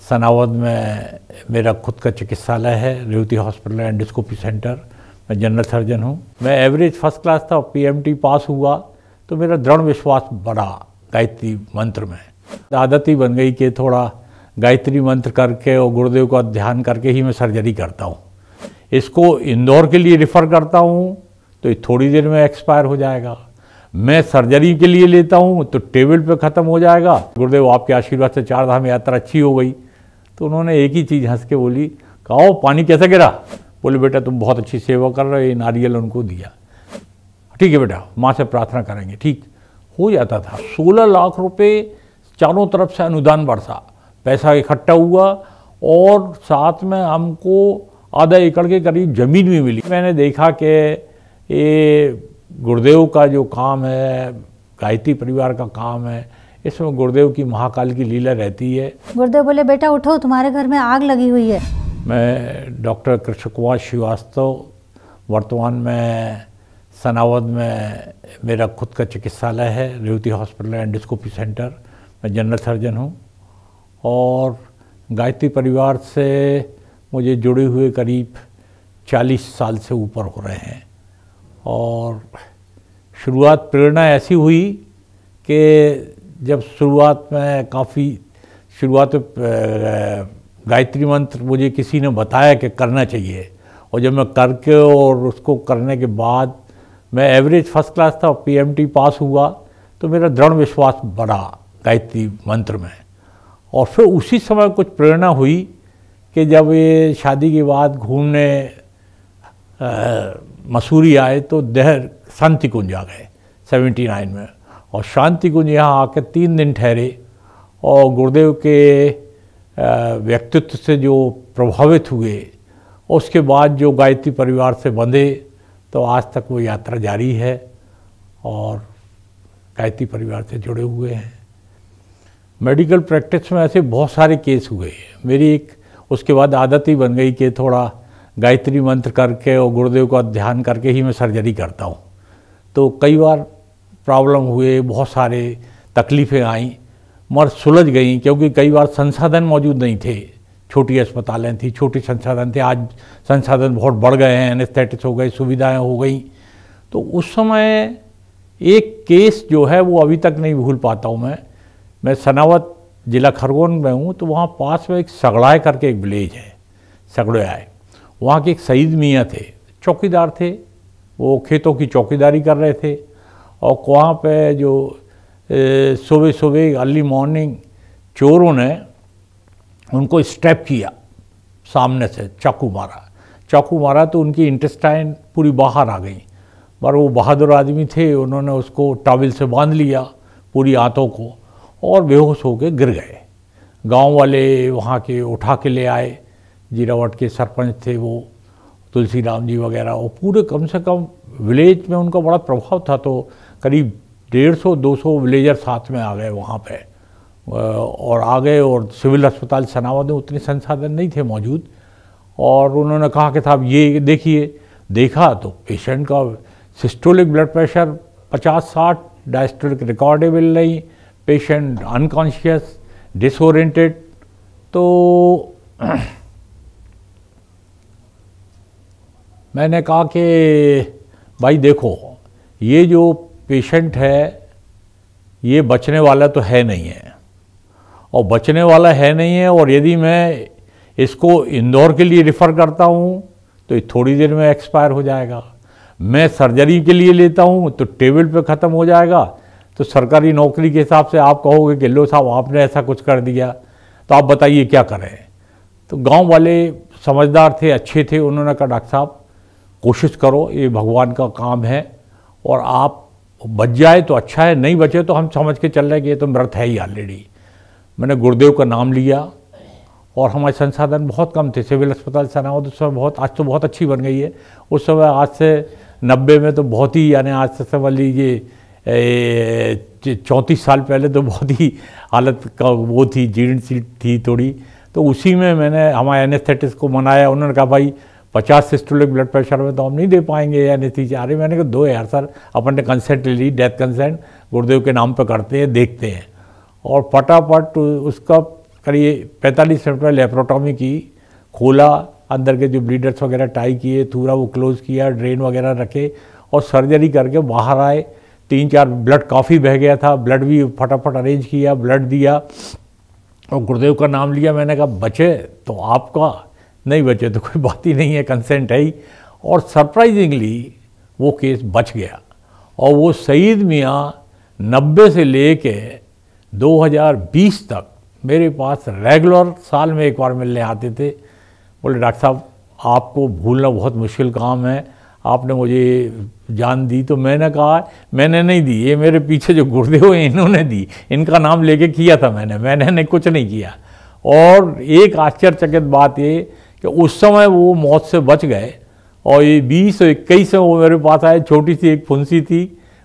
सनावद में मेरा खुद का चिकित्सालय है, रेवती हॉस्पिटल एंडोस्कोपी सेंटर। मैं जनरल सर्जन हूँ। मैं एवरेज फर्स्ट क्लास था, पीएमटी पास हुआ तो मेरा दृढ़ विश्वास बढ़ा गायत्री मंत्र में। आदत ही बन गई कि थोड़ा गायत्री मंत्र करके और गुरुदेव का ध्यान करके ही मैं सर्जरी करता हूँ। इसको इंदौर के लिए रेफ़र करता हूँ तो ये थोड़ी देर में एक्सपायर हो जाएगा। मैं सर्जरी के लिए लेता हूँ तो टेबल पे ख़त्म हो जाएगा। गुरुदेव आपके आशीर्वाद से 4 धाम यात्रा अच्छी हो गई। तो उन्होंने एक ही चीज़ हंस के बोली, कहो पानी कैसे गिरा? बोले बेटा तुम बहुत अच्छी सेवा कर रहे हो। ये नारियल उनको दिया। ठीक है बेटा, माँ से प्रार्थना करेंगे। ठीक हो जाता था। 16 लाख रुपए चारों तरफ से अनुदान बरसा, पैसा इकट्ठा हुआ और साथ में हमको आधा एकड़ के करीब ज़मीन भी मिली। मैंने देखा कि ये गुरुदेव का जो काम है, गायत्री परिवार का काम है, इसमें गुरुदेव की महाकाल की लीला रहती है। गुरुदेव बोले बेटा उठो, तुम्हारे घर में आग लगी हुई है। मैं डॉक्टर कृष्ण कुमार श्रीवास्तव, वर्तमान में सनावद में मेरा खुद का चिकित्सालय है, रेवती हॉस्पिटल एंडोस्कोपी सेंटर। मैं जनरल सर्जन हूँ और गायत्री परिवार से मुझे जुड़े हुए करीब 40 साल से ऊपर हो रहे हैं। और शुरुआत प्रेरणा ऐसी हुई कि जब शुरुआत में गायत्री मंत्र मुझे किसी ने बताया कि करना चाहिए, और जब मैं करके और उसको करने के बाद मैं एवरेज फर्स्ट क्लास था, पीएमटी पास हुआ तो मेरा दृढ़ विश्वास बढ़ा गायत्री मंत्र में। और फिर उसी समय कुछ प्रेरणा हुई कि जब ये शादी के बाद घूमने मसूरी आए तो देहर शांति कुंज आ गए 79 में। और शांति कुंज यहाँ आकर 3 दिन ठहरे और गुरुदेव के व्यक्तित्व से जो प्रभावित हुए, उसके बाद जो गायत्री परिवार से बंधे तो आज तक वो यात्रा जारी है और गायत्री परिवार से जुड़े हुए हैं। मेडिकल प्रैक्टिस में ऐसे बहुत सारे केस हुए। मेरी उसके बाद आदत ही बन गई कि थोड़ा गायत्री मंत्र करके और गुरुदेव का ध्यान करके ही मैं सर्जरी करता हूँ। तो कई बार प्रॉब्लम हुए, बहुत सारे तकलीफ़ें आईं, मगर सुलझ गई क्योंकि कई बार संसाधन मौजूद नहीं थे। छोटी अस्पतालें थी, छोटे संसाधन थे। आज संसाधन बहुत बढ़ गए हैं, एनेस्थेटिक्स हो गए, सुविधाएं हो गई। तो उस समय एक केस जो है वो अभी तक नहीं भूल पाता हूँ। मैं सनावद जिला खरगोन में हूँ, तो वहाँ पास में एक सगड़ाए करके एक विलेज है, सगड़ाए। वहाँ के एक सईद मियाँ थे, चौकीदार थे। वो खेतों की चौकीदारी कर रहे थे और वहाँ पे जो सुबह सुबह अर्ली मॉर्निंग चोरों ने उनको स्टेप किया, सामने से चाकू मारा तो उनकी इंटेस्टाइन पूरी बाहर आ गई। पर वो बहादुर आदमी थे, उन्होंने उसको टॉवेल से बांध लिया पूरी आंतों को और बेहोश होकर गिर गए। गांव वाले वहाँ के उठा के ले आए। जीरावट के सरपंच थे वो, तुलसी राम जी वगैरह, और पूरे कम से कम विलेज में उनका बड़ा प्रभाव था। तो करीब 150-200 विलेजर साथ में आ गए वहाँ पे और आ गए। और सिविल अस्पताल सनावद में उतने संसाधन नहीं थे मौजूद। और उन्होंने कहा कि साहब ये देखिए। देखा तो पेशेंट का systolic blood pressure 50-60, diastolic recordable नहीं, पेशेंट अनकॉन्शियस, डिसओरिएंटेड। तो मैंने कहा कि भाई देखो, ये जो पेशेंट है ये बचने वाला तो है नहीं है, और बचने वाला है नहीं है। और यदि मैं इसको इंदौर के लिए रेफ़र करता हूँ तो ये थोड़ी देर में एक्सपायर हो जाएगा। मैं सर्जरी के लिए लेता हूँ तो टेबल पे ख़त्म हो जाएगा। तो सरकारी नौकरी के हिसाब से आप कहोगे कि लो साहब आपने ऐसा कुछ कर दिया, तो आप बताइए क्या करें। तो गांव वाले समझदार थे, अच्छे थे। उन्होंने कहा डॉक्टर साहब कोशिश करो, ये भगवान का काम है, और आप बच जाए तो अच्छा है, नहीं बचे तो हम समझ के चल रहे कि ये तो मृत है ही ऑलरेडी। मैंने गुरुदेव का नाम लिया और हमारे संसाधन बहुत कम थे। सिविल अस्पताल सनावद उस समय आज तो बहुत अच्छी बन गई है। उस समय आज से 90 में तो बहुत ही, यानी आज से समझ लीजिए 34 साल पहले तो बहुत ही हालत का वो थी, जीर्ण सी थी थोड़ी। तो उसी में मैंने हमारे एनेस्थेटिक्स को मनाया। उन्होंने कहा भाई 50 सिस्टोलिक ब्लड प्रेशर में तो हम नहीं दे पाएंगे एनेस्थीसिया। अरे मैंने कहा दो यार सर, अपन ने कंसेंट ली, डेथ कंसेंट गुरुदेव के नाम पे करते हैं, देखते हैं। और फटाफट उसका करीब 45 मिनट में लेप्रोटॉमी की, खोला, अंदर के जो ब्लीडर्स वगैरह टाई किए, थोड़ा वो क्लोज किया, ड्रेन वगैरह रखे और सर्जरी करके बाहर आए। 3-4 ब्लड काफ़ी बह गया था, ब्लड भी फटाफट अरेंज किया, ब्लड दिया और गुरुदेव का नाम लिया। मैंने कहा बचे तो आपका, नहीं बचे तो कोई बात ही नहीं है, कंसेंट है ही। और सरप्राइजिंगली वो केस बच गया और वो सईद मियाँ 90 से लेके 2020 तक मेरे पास रेगुलर साल में एक बार मिलने आते थे। बोले डॉक्टर साहब आपको भूलना बहुत मुश्किल काम है, आपने मुझे जान दी। तो मैंने कहा मैंने नहीं दी, ये मेरे पीछे जो गुरुदेव हैं इन्होंने दी, इनका नाम लेके किया था मैंने कुछ नहीं किया। और एक आश्चर्यचकित बात ये कि उस समय वो मौत से बच गए और ये 20 और 21 में वो मेरे पास आए। छोटी सी एक फुंसी थी,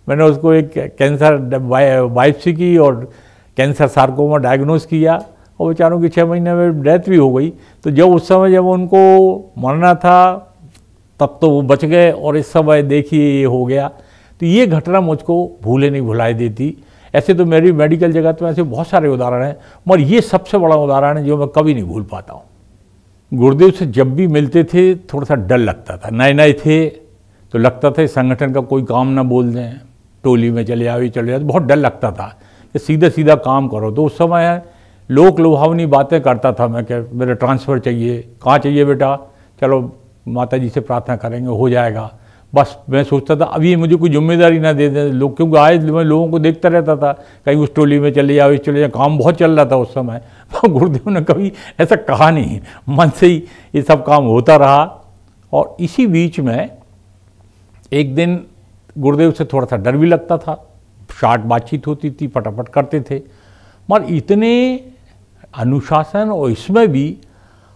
मैंने उसको एक कैंसर बायोप्सी की और कैंसर सार्कोमा डायग्नोस किया और बेचारों की 6 महीने में डेथ भी हो गई। तो उस समय जब उनको मरना था तब तो वो बच गए और इस समय देखिए ये हो गया। तो ये घटना मुझको भूले नहीं भुलाए देती। ऐसे तो मेरी मेडिकल जगत में ऐसे बहुत सारे उदाहरण हैं, मगर ये सबसे बड़ा उदाहरण है जो मैं कभी नहीं भूल पाता हूँ। गुरुदेव से जब भी मिलते थे थोड़ा सा डर लगता था, नए नए थे तो लगता था संगठन का कोई काम ना बोल दें, टोली में चले जाओ, तो बहुत डर लगता था कि सीधा सीधा काम करो। तो उस समय लोक लुभावनी बातें करता था मैं कि मेरे ट्रांसफ़र चाहिए, कहाँ चाहिए बेटा, चलो माता जी से प्रार्थना करेंगे हो जाएगा। बस मैं सोचता था अब ये मुझे कोई जिम्मेदारी ना दे दें लोग, क्योंकि आए मैं लोगों को देखता रहता था कहीं उस टोली में चले जाओ, इस चले जाओ, काम बहुत चल रहा था उस समय। गुरुदेव ने कभी ऐसा कहा नहीं, मन से ही ये सब काम होता रहा। और इसी बीच में एक दिन गुरुदेव से थोड़ा सा डर भी लगता था, शार्ट बातचीत होती थी, फटाफट करते थे, मगर इतने अनुशासन और इसमें भी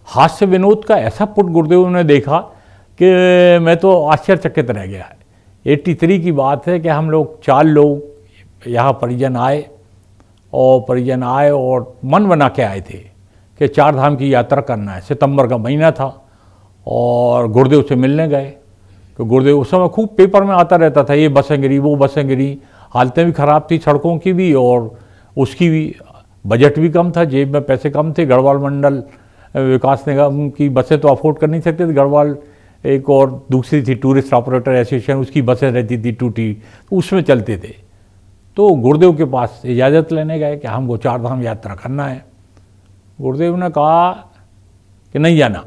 हास्य विनोद का ऐसा पुट गुरुदेव ने देखा कि मैं तो आश्चर्यचकित रह गया। 83 की बात है कि हम लोग 4 लोग यहाँ परिजन आए और मन बना के आए थे कि 4 धाम की यात्रा करना है। सितंबर का महीना था और गुरुदेव से मिलने गए। तो गुरुदेव उस समय खूब पेपर में आता रहता था, ये बसें गिरी, वो बसें गिरी, हालतें भी ख़राब थी सड़कों की भी और उसकी भी, बजट भी कम था, जेब में पैसे कम थे। गढ़वाल मंडल विकास निगम की बसें तो अफोर्ड कर नहीं सकते थे, गढ़वाल एक और दूसरी थी टूरिस्ट ऑपरेटर एसोसिएशन, उसकी बसें रहती थी टूटी, तो उसमें चलते थे। तो गुरुदेव के पास इजाज़त लेने गए कि हमको 4 धाम यात्रा करना है। गुरुदेव ने कहा कि नहीं जाना।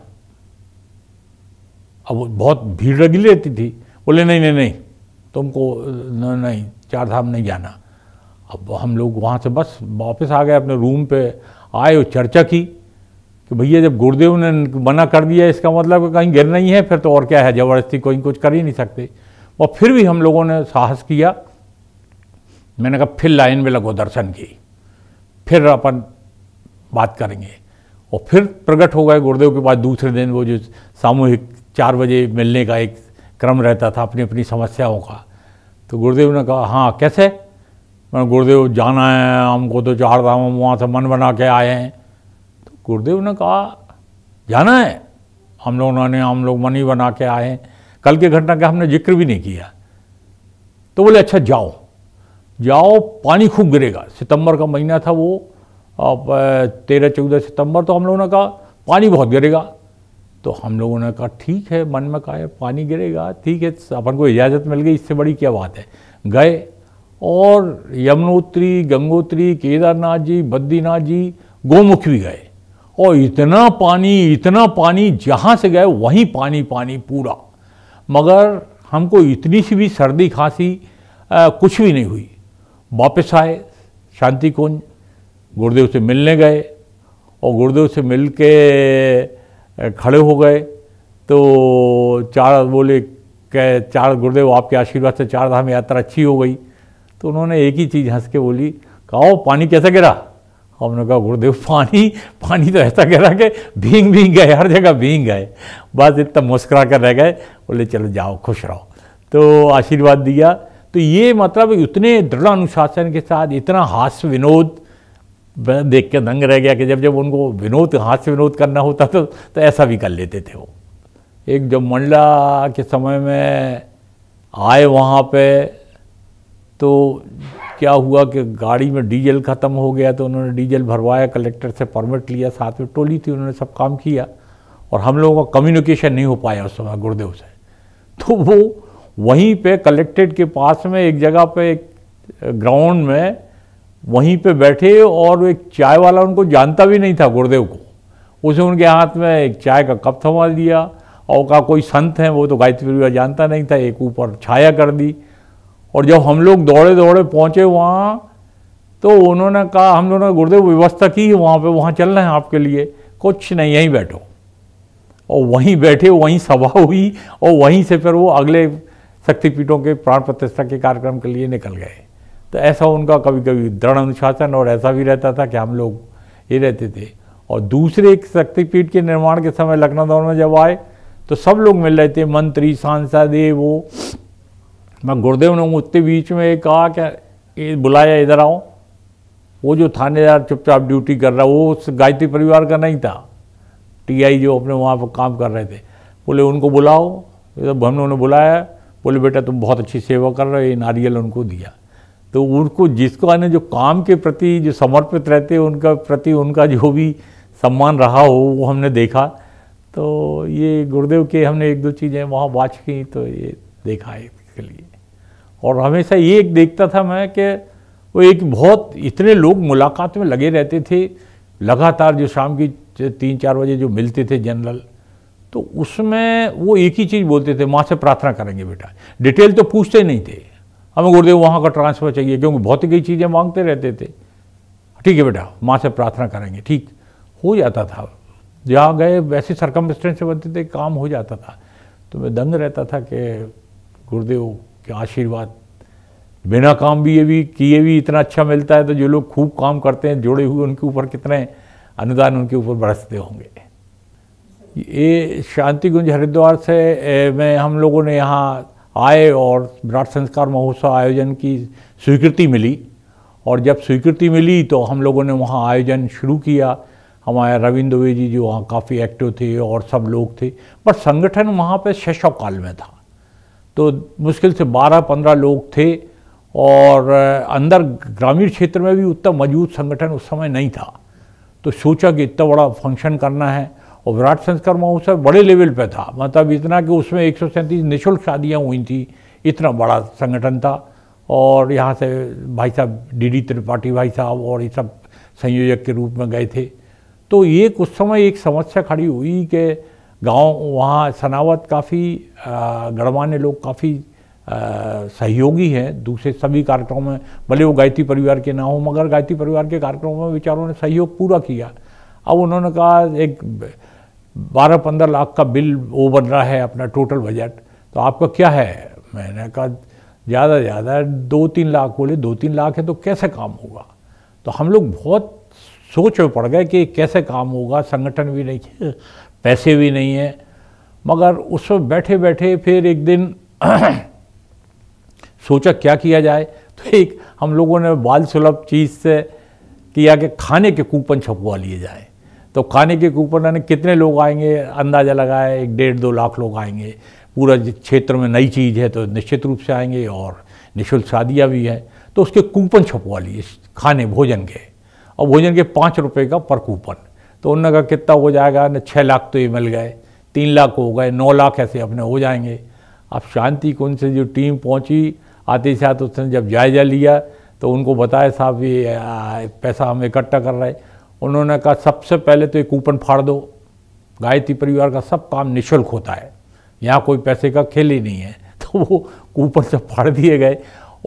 अब बहुत भीड़ लगी रहती थी, बोले नहीं तुमको नहीं 4 धाम नहीं जाना। अब हम लोग वहाँ से बस वापस आ गए अपने रूम पे, आए और चर्चा की कि भैया जब गुरुदेव ने मना कर दिया इसका मतलब कहीं गिरना ही है, फिर तो और क्या है, ज़बरदस्ती कोई कुछ कर ही नहीं सकते। और फिर भी हम लोगों ने साहस किया। मैंने कहा फिर लाइन में लगो दर्शन की, फिर अपन बात करेंगे। और फिर प्रकट हो गए गुरुदेव के पास दूसरे दिन, वो जो सामूहिक 4 बजे मिलने का एक क्रम रहता था अपनी अपनी समस्याओं का। तो गुरुदेव ने कहा हाँ कैसे, मैं गुरुदेव जाना है हमको तो 4 धाम, हम वहाँ से मन बना के आए हैं। तो गुरुदेव ने कहा जाना है, हम लोग मन ही बना के आए हैं, कल की घटना का हमने जिक्र भी नहीं किया। तो बोले अच्छा जाओ, पानी खूब गिरेगा। सितंबर का महीना था वो, अब 13-14 सितंबर, तो हम लोगों ने कहा पानी बहुत गिरेगा। तो हम लोगों ने कहा ठीक है, मन में कहा है पानी गिरेगा, ठीक है, अपन को इजाज़त मिल गई, इससे बड़ी क्या बात है। गए और यमुनोत्री, गंगोत्री, केदारनाथ जी, बद्रीनाथ जी, गोमुख भी गए और इतना पानी जहाँ से गए वहीं पानी पूरा। मगर हमको इतनी सी भी सर्दी खांसी कुछ भी नहीं हुई। वापस आए शांति कुंज, गुरुदेव से मिलने गए और गुरुदेव से मिल के खड़े हो गए। तो 4 बोले कि 4 गुरुदेव आपके आशीर्वाद से 4 धाम यात्रा अच्छी हो गई। तो उन्होंने एक ही चीज़ हंस के बोली, कहो पानी कैसा गिरा। हमने कहा गुरुदेव पानी तो ऐसा गिरा कि भींग गए, हर जगह भींग गए। बस इतना मुस्कुरा कर रह गए, बोले चलो जाओ खुश रहो। तो आशीर्वाद दिया। तो ये मतलब इतने दृढ़ अनुशासन के साथ इतना हास्य विनोद देख के दंग रह गया कि जब उनको हास्य विनोद करना होता तो ऐसा भी कर लेते थे वो। एक जब मंडला के समय में आए वहाँ पे, तो क्या हुआ कि गाड़ी में डीजल ख़त्म हो गया तो उन्होंने डीजल भरवाया, कलेक्टर से परमिट लिया, साथ में टोली थी, उन्होंने सब काम किया और हम लोगों का कम्युनिकेशन नहीं हो पाया उस समय गुरुदेव से। तो वो वहीं पे कलेक्ट्रेट के पास में एक जगह पे एक ग्राउंड में वहीं पे बैठे और एक चाय वाला उनको जानता भी नहीं था गुरुदेव को, उसे उनके हाथ में एक चाय का कप थमा दिया और कहा कोई संत हैं, वो तो गायत्री परिवार जानता नहीं था, एक ऊपर छाया कर दी। और जब हम लोग दौड़े दौड़े पहुँचे वहाँ तो उन्होंने कहा, हम लोगों ने गुरुदेव व्यवस्था की है वहाँ पे, वहाँ चल रहे हैं आपके लिए, कुछ नहीं यहीं बैठो। और वहीं बैठे, वहीं सभा हुई और वहीं से फिर वो अगले शक्तिपीठों के प्राण प्रतिष्ठा के कार्यक्रम के लिए निकल गए। तो ऐसा उनका कभी कभी दृढ़ अनुशासन और ऐसा भी रहता था कि हम लोग ये रहते थे। और दूसरे एक शक्तिपीठ के निर्माण के समय लखनऊ दौर में जब आए तो सब लोग मिल रहे थे, मंत्री, सांसद, ये वो। मैं गुरुदेव ने उतने बीच में कहा कि ये बुलाया, इधर आओ। वो जो थानेदार चुपचाप ड्यूटी कर रहा, वो उस गायत्री परिवार का नहीं था, टीआई जो अपने वहाँ पर काम कर रहे थे। बोले उनको बुलाओ, हम लोगों ने बुलाया। बोले बेटा तुम बहुत अच्छी सेवा कर रहे हो, ये नारियल उनको दिया। तो उनको जिसको आने जो काम के प्रति जो समर्पित रहते, उनका प्रति उनका जो भी सम्मान रहा हो वो हमने देखा। तो ये गुरुदेव के हमने एक दो चीज़ें वहाँ वाच की, तो ये देखा है इसके लिए। और हमेशा ये एक देखता था मैं कि वो एक बहुत इतने लोग मुलाकात में लगे रहते थे लगातार, जो शाम की 3-4 बजे जो मिलते थे जनरल, तो उसमें वो एक ही चीज़ बोलते थे, माँ से प्रार्थना करेंगे बेटा। डिटेल तो पूछते नहीं थे, हमें गुरुदेव वहाँ का ट्रांसफ़र चाहिए, क्योंकि भौतिक ही चीज़ें मांगते रहते थे। ठीक है बेटा, माँ से प्रार्थना करेंगे, ठीक हो जाता था। जहाँ गए वैसे सरकमस्टेंस से बनते थे, काम हो जाता था। तो मैं दंग रहता था कि गुरुदेव के आशीर्वाद बिना काम भी ये भी किए भी इतना अच्छा मिलता है, तो जो लोग खूब काम करते हैं जुड़े हुए, उनके ऊपर कितने अनुदान उनके ऊपर बरसते होंगे। ये शांति कुंज हरिद्वार से में हम लोगों ने यहाँ आए और विराट संस्कार महोत्सव आयोजन की स्वीकृति मिली। और जब स्वीकृति मिली तो हम लोगों ने वहाँ आयोजन शुरू किया। हमारे रविंद्र दुबे जी जो वहाँ काफ़ी एक्टिव थे और सब लोग थे, पर संगठन वहाँ पे शैशव काल में था, तो मुश्किल से 12-15 लोग थे। और अंदर ग्रामीण क्षेत्र में भी उतना मजबूत संगठन उस समय नहीं था। तो सोचा कि इतना बड़ा फंक्शन करना है, और विराट संस्कार महोत्सव बड़े लेवल पे था, मतलब इतना कि उसमें 137 निःशुल्क शादियाँ हुई थी, इतना बड़ा संगठन था। और यहाँ से भाई साहब डी त्रिपाठी भाई साहब और ये सब संयोजक के रूप में गए थे। तो ये उस समय एक समस्या खड़ी हुई कि गांव वहाँ सनावत काफ़ी गणमान्य लोग काफ़ी सहयोगी हैं दूसरे सभी कार्यक्रमों में, भले वो गायत्री परिवार के ना हो, मगर गायत्री परिवार के कार्यक्रमों में बेचारों ने सहयोग पूरा किया। अब उन्होंने कहा एक 12-15 लाख का बिल वो बन रहा है अपना टोटल बजट, तो आपका क्या है? मैंने कहा ज़्यादा से ज़्यादा 2-3 लाख। बोले 2-3 लाख है तो कैसे काम होगा? तो हम लोग बहुत सोच में पड़ गए कि कैसे काम होगा, संगठन भी नहीं है, पैसे भी नहीं है। मगर उस वक्त बैठे बैठे फिर एक दिन सोचा क्या किया जाए, तो एक हम लोगों ने बाल सुलभ चीज़ से किया कि खाने के कूपन छपवा लिए जाए। तो खाने के कूपन यानी कितने लोग आएंगे, अंदाज़ा लगाया 1-1.5-2 लाख लोग आएंगे। पूरा क्षेत्र में नई चीज़ है तो निश्चित रूप से आएंगे, और निःशुल्क शादियाँ भी हैं, तो उसके कूपन छपवा लिए खाने भोजन के, और भोजन के 5 रुपये का पर कूपन। तो उन्होंने कहा कितना हो जाएगा? 6 लाख तो ये मिल गए, 3 लाख हो गए, 9 लाख ऐसे अपने हो जाएंगे। अब शांति कुंज से जो टीम पहुंची आते साथ उसने जब जायज़ा लिया तो उनको बताया साहब ये पैसा हम इकट्ठा कर रहे हैं। उन्होंने कहा सबसे पहले तो ये कूपन फाड़ दो, गायत्री परिवार का सब काम निःशुल्क होता है, यहाँ कोई पैसे का खेल ही नहीं है। तो वो कूपन से फाड़ दिए गए।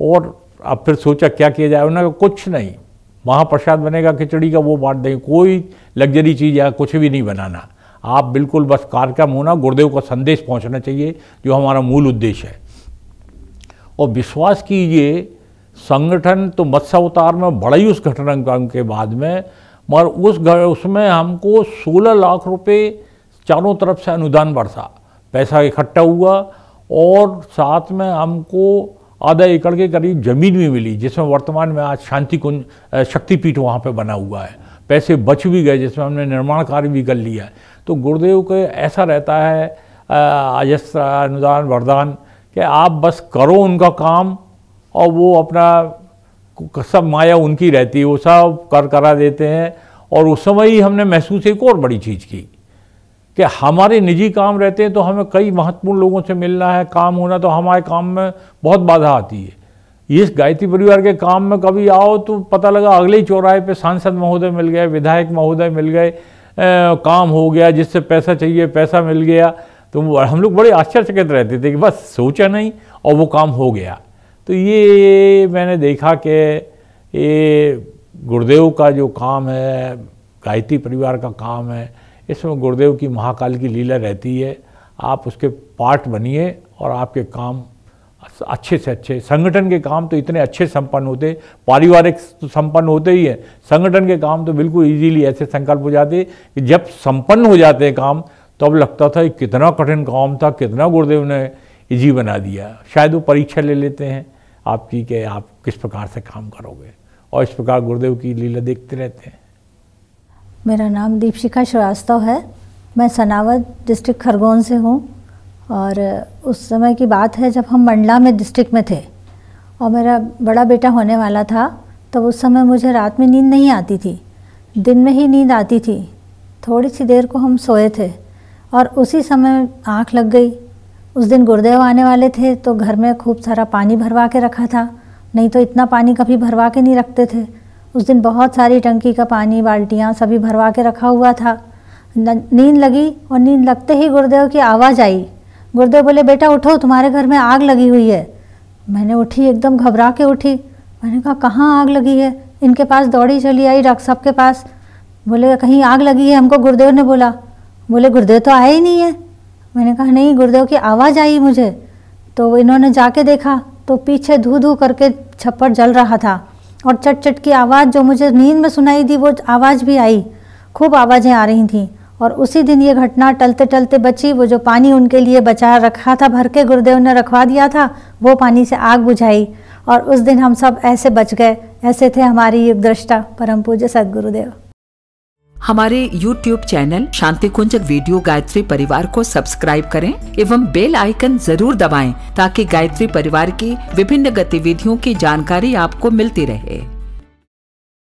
और अब फिर सोचा क्या किया जाए। उन्होंने कहा कुछ नहीं, महाप्रसाद बनेगा खिचड़ी का, वो बांट देंगे, कोई लग्जरी चीज़ या कुछ भी नहीं बनाना, आप बिल्कुल बस कार्यक्रम होना, गुरुदेव का संदेश पहुंचना चाहिए, जो हमारा मूल उद्देश्य है। और विश्वास कीजिए संगठन तो मत्स्य अवतार में बड़ा ही उस घटना के बाद में, मगर उसमें हमको 16 लाख रुपए चारों तरफ से अनुदान बरसा, पैसा इकट्ठा हुआ। और साथ में हमको आधा एकड़ के करीब ज़मीन भी मिली, जिसमें वर्तमान में आज शांति कुंज शक्तिपीठ वहाँ पे बना हुआ है। पैसे बच भी गए, जिसमें हमने निर्माण कार्य भी कर लिया। तो गुरुदेव के ऐसा रहता है अजस्त्र अनुदान वरदान कि आप बस करो उनका काम, और वो अपना सब माया उनकी रहती है, वो सब करा देते हैं। और उस समय ही हमने महसूस एक और बड़ी चीज़ की कि हमारे निजी काम रहते हैं तो हमें कई महत्वपूर्ण लोगों से मिलना है, काम होना, तो हमारे काम में बहुत बाधा आती है। इस गायत्री परिवार के काम में कभी आओ तो पता लगा अगले ही चौराहे पे सांसद महोदय मिल गए, विधायक महोदय मिल गए, काम हो गया, जिससे पैसा चाहिए पैसा मिल गया। तो हम लोग बड़े आश्चर्यचकित रहते थे कि बस सोचा नहीं और वो काम हो गया। तो ये मैंने देखा कि ये गुरुदेव का जो काम है, गायत्री परिवार का काम है, इसमें गुरुदेव की महाकाल की लीला रहती है। आप उसके पार्ट बनिए और आपके काम अच्छे से अच्छे, संगठन के काम तो इतने अच्छे संपन्न होते, पारिवारिक तो संपन्न होते ही हैं, संगठन के काम तो बिल्कुल इजीली ऐसे संकल्प हो जाते कि जब संपन्न हो जाते हैं काम तो अब लगता था कि कितना कठिन काम था, कितना गुरुदेव ने इजी बना दिया। शायद वो परीक्षा ले लेते हैं आपकी कि आप किस प्रकार से काम करोगे, और इस प्रकार गुरुदेव की लीला देखते रहते हैं। मेरा नाम दीपशिखा श्रीवास्तव है। मैं सनावद डिस्ट्रिक्ट खरगोन से हूँ। और उस समय की बात है जब हम मंडला में डिस्ट्रिक्ट में थे और मेरा बड़ा बेटा होने वाला था। तब उस समय मुझे रात में नींद नहीं आती थी, दिन में ही नींद आती थी। थोड़ी सी देर को हम सोए थे और उसी समय आँख लग गई। उस दिन गुरुदेव आने वाले थे तो घर में खूब सारा पानी भरवा के रखा था, नहीं तो इतना पानी कभी भरवा के नहीं रखते थे। उस दिन बहुत सारी टंकी का पानी, बाल्टियाँ सभी भरवा के रखा हुआ था। नींद लगी और नींद लगते ही गुरुदेव की आवाज़ आई। गुरुदेव बोले, बेटा उठो, तुम्हारे घर में आग लगी हुई है। मैंने उठी, एकदम घबरा के उठी। मैंने कहा कहाँ आग लगी है? इनके पास दौड़ी चली आई डॉक्टर साहब के पास। बोले कहीं आग लगी है, हमको गुरुदेव ने बोला। बोले गुरुदेव तो आए ही नहीं है। मैंने कहा नहीं, गुरुदेव की आवाज़ आई मुझे। तो इन्होंने जाके देखा तो पीछे धू धू करके छप्पर जल रहा था और चट चट की आवाज़ जो मुझे नींद में सुनाई दी वो आवाज़ भी आई। खूब आवाज़ें आ रही थीं। और उसी दिन ये घटना टलते टलते बची। वो जो पानी उनके लिए बचा रखा था, भर के गुरुदेव ने रखवा दिया था, वो पानी से आग बुझाई और उस दिन हम सब ऐसे बच गए। ऐसे थे हमारी युग दृष्टा परम पूज्य सद्गुरुदेव। हमारे YouTube चैनल शांति कुंज वीडियो गायत्री परिवार को सब्सक्राइब करें एवं बेल आइकन जरूर दबाएं ताकि गायत्री परिवार की विभिन्न गतिविधियों की जानकारी आपको मिलती रहे।